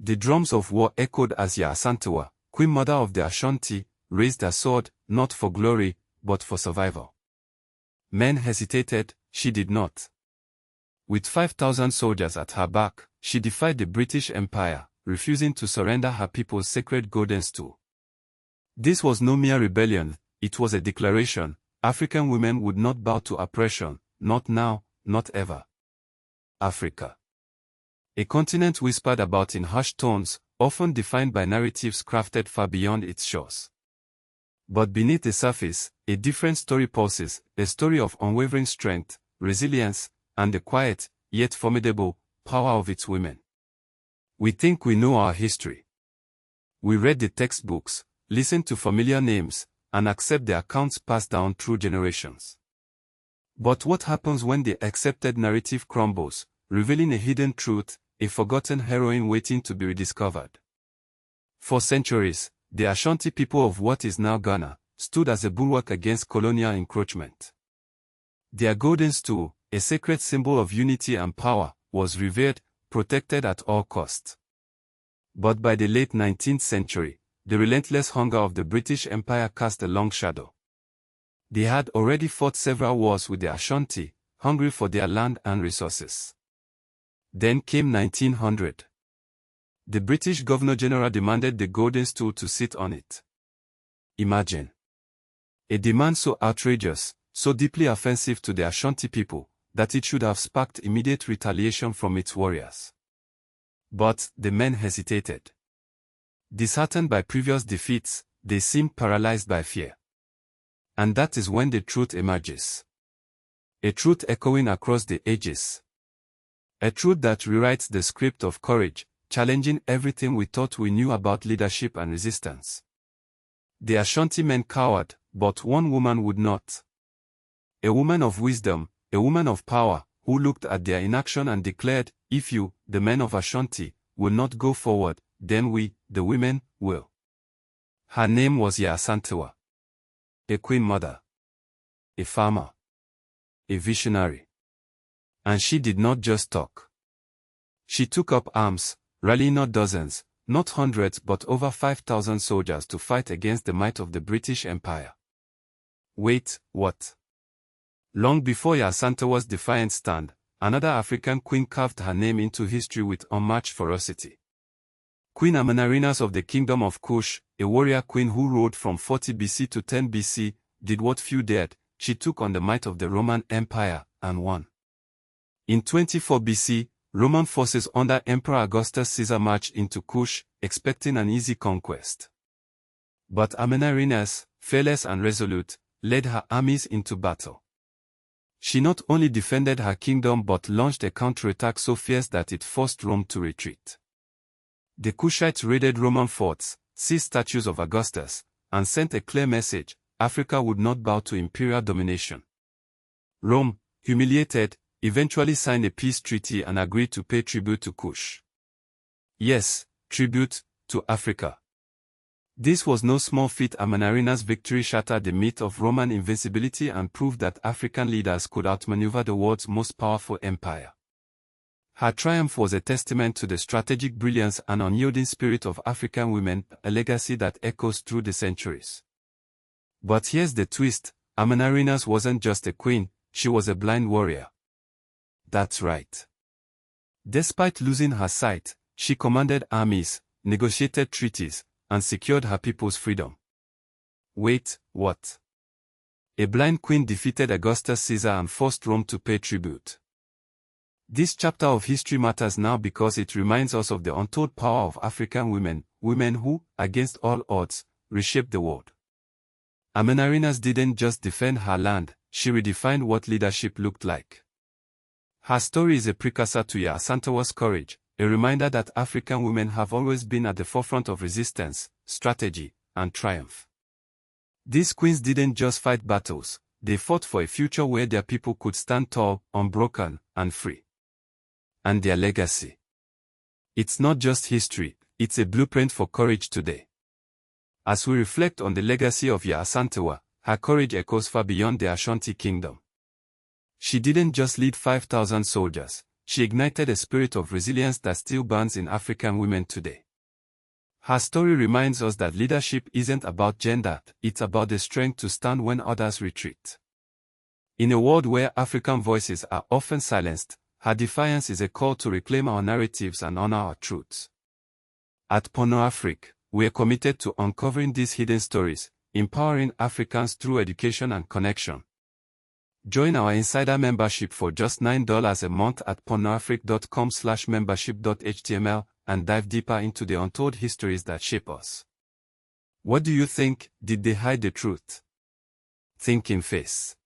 The drums of war echoed as Yaa Asantewaa, Queen Mother of the Ashanti, raised her sword, not for glory, but for survival. Men hesitated, she did not. With 5,000 soldiers at her back, she defied the British Empire, refusing to surrender her people's sacred golden stool. This was no mere rebellion, it was a declaration: African women would not bow to oppression, not now, not ever. Africa. A continent whispered about in hushed tones, often defined by narratives crafted far beyond its shores. But beneath the surface, a different story pulses, a story of unwavering strength, resilience, and the quiet, yet formidable, power of its women. We think we know our history. We read the textbooks, listen to familiar names, and accept the accounts passed down through generations. But what happens when the accepted narrative crumbles, revealing a hidden truth, a forgotten heroine waiting to be rediscovered? For centuries, the Ashanti people of what is now Ghana stood as a bulwark against colonial encroachment. Their golden stool, a sacred symbol of unity and power, was revered, protected at all costs. But by the late 19th century, the relentless hunger of the British Empire cast a long shadow. They had already fought several wars with the Ashanti, hungry for their land and resources. Then came 1900. The British Governor-General demanded the golden stool to sit on it. Imagine. A demand so outrageous, so deeply offensive to the Ashanti people, that it should have sparked immediate retaliation from its warriors. But the men hesitated. Disheartened by previous defeats, they seemed paralyzed by fear. And that is when the truth emerges. A truth echoing across the ages. A truth that rewrites the script of courage, challenging everything we thought we knew about leadership and resistance. The Ashanti men cowered, but one woman would not. A woman of wisdom, a woman of power, who looked at their inaction and declared, "If you, the men of Ashanti, will not go forward, then we, the women, will." Her name was Yaa Asantewaa. A queen mother. A farmer. A visionary. And she did not just talk. She took up arms, rallying not dozens, not hundreds but over 5,000 soldiers to fight against the might of the British Empire. Wait, what? Long before Yaa Asantewaa's defiant stand, another African queen carved her name into history with unmatched ferocity. Queen Amanirenas of the Kingdom of Kush, a warrior queen who ruled from 40 BC to 10 BC, did what few dared: she took on the might of the Roman Empire, and won. In 24 BC, Roman forces under Emperor Augustus Caesar marched into Kush, expecting an easy conquest. But Amanirenas, fearless and resolute, led her armies into battle. She not only defended her kingdom but launched a counterattack so fierce that it forced Rome to retreat. The Kushites raided Roman forts, seized statues of Augustus, and sent a clear message: Africa would not bow to imperial domination. Rome, humiliated, eventually signed a peace treaty and agreed to pay tribute to Kush. Yes, tribute to Africa. This was no small feat. Amanirenas' victory shattered the myth of Roman invincibility and proved that African leaders could outmaneuver the world's most powerful empire. Her triumph was a testament to the strategic brilliance and unyielding spirit of African women, a legacy that echoes through the centuries. But here's the twist: Amanirenas wasn't just a queen, she was a blind warrior. That's right. Despite losing her sight, she commanded armies, negotiated treaties, and secured her people's freedom. Wait, what? A blind queen defeated Augustus Caesar and forced Rome to pay tribute. This chapter of history matters now because it reminds us of the untold power of African women, women who, against all odds, reshaped the world. Amanirenas didn't just defend her land, she redefined what leadership looked like. Her story is a precursor to Yaa Asantewaa's courage, a reminder that African women have always been at the forefront of resistance, strategy, and triumph. These queens didn't just fight battles, they fought for a future where their people could stand tall, unbroken, and free. And their legacy. It's not just history, it's a blueprint for courage today. As we reflect on the legacy of Yaa Asantewaa, her courage echoes far beyond the Ashanti kingdom. She didn't just lead 5,000 soldiers, she ignited a spirit of resilience that still burns in African women today. Her story reminds us that leadership isn't about gender, it's about the strength to stand when others retreat. In a world where African voices are often silenced, her defiance is a call to reclaim our narratives and honor our truths. At PornoAfrique, we are committed to uncovering these hidden stories, empowering Africans through education and connection. Join our insider membership for just $9 a month at pornoafrique.com/membership.html and dive deeper into the untold histories that shape us. What do you think? Did they hide the truth? Think in face.